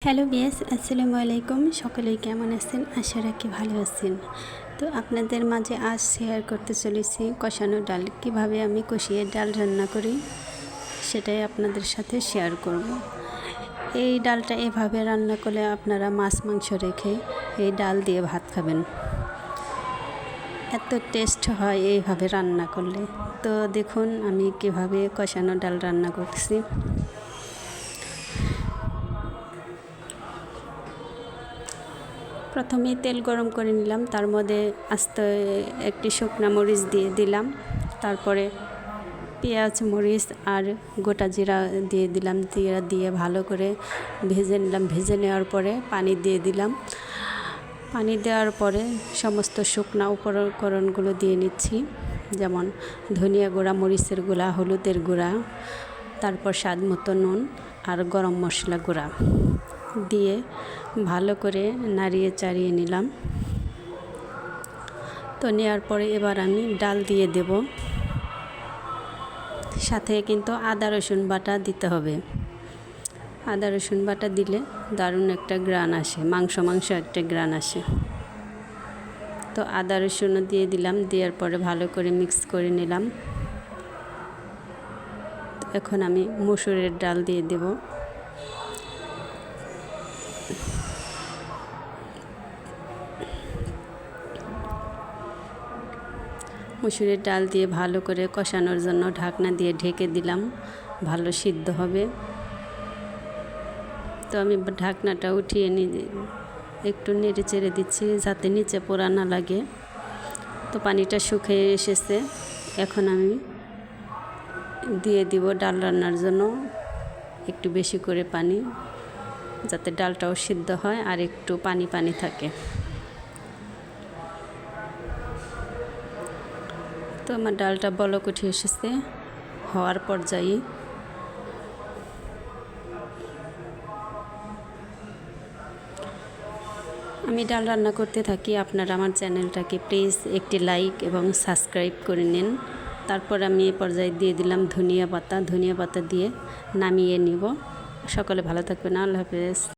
Hello বিয়াস, আসসালামু আলাইকুম। সকলেই কেমন আছেন? আশা রাখি ভালো আছেন। তো আপনাদের মাঝে আজ শেয়ার করতে চলেছি কষানো ডাল। কিভাবে আমি কষিয়ে ডাল রান্না করি সেটাই আপনাদের সাথে শেয়ার করব। এই ডালটা এভাবে রান্না করলে আপনারা মাছ মাংস রেখে এই ডাল দিয়ে ভাত খাবেন, এত টেস্ট হয় এইভাবে রান্না করলে। তো দেখুন আমি কিভাবে কষানো ডাল রান্না করছি। প্রথমে তেল গরম করে নিলাম, তার মধ্যে আস্ত একটি শুকনো মরিচ দিয়ে দিলাম, তারপরে পেঁয়াজ মরিচ আর গোটা জিরা দিয়ে দিলাম, দিয়ে ভালো করে ভেজে নিলাম। ভেজে নেওয়ার পরে পানি দিয়ে দিলাম। পানি দেওয়ার পরে সমস্ত শুকনো উপকরণগুলো দিয়ে নিচ্ছি, যেমন ধনিয়া গুঁড়া, মরিচের গুঁড়া, হলুদের গুঁড়া, তারপর স্বাদ মতো নুন আর গরম মশলা গুঁড়া দিয়ে ভালো করে নাড়িয়ে চাড়িয়ে নিলাম। তো নেওয়ার পরে এবার আমি ডাল দিয়ে দেব। সাথে কিন্তু আদা রসুন বাটা দিতে হবে। আদা রসুন বাটা দিলে দারুণ একটা গ্রান আসে, মাংস একটা গ্রান আসে। তো আদা রসুনও দিয়ে দিলাম। দেওয়ার পরে ভালো করে মিক্স করে নিলাম। এখন আমি মসুরের ডাল দিয়ে দেব। মসুরের ডাল দিয়ে ভালো করে কষানোর জন্য ঢাকনা দিয়ে ঢেকে দিলাম, ভালো সিদ্ধ হবে। তো আমি ঢাকনাটা উঠিয়ে একটু নেড়ে চেড়ে দিচ্ছি যাতে নিচে পোড়া না লাগে। তো পানিটা শুকিয়ে এসেছে। এখন আমি দিয়ে দিব ডাল রান্নার জন্য একটু বেশি করে পানি, যাতে ডালটাও সিদ্ধ হয় আর একটু পানি পানি থাকে। তো আমার ডালটা বলক উঠে এসেছে, হওয়ার পর্যায়ে আমি ডাল রান্না করতে থাকি। আপনারা আমার চ্যানেলটাকে প্লিজ একটি লাইক এবং সাবস্ক্রাইব করে নিন। তারপর আমি এই পর্যায়ে দিয়ে দিলাম ধনিয়া পাতা দিয়ে নামিয়ে নিব। সকলে ভালো থাকবেন। আল্লাহ হাফেজ।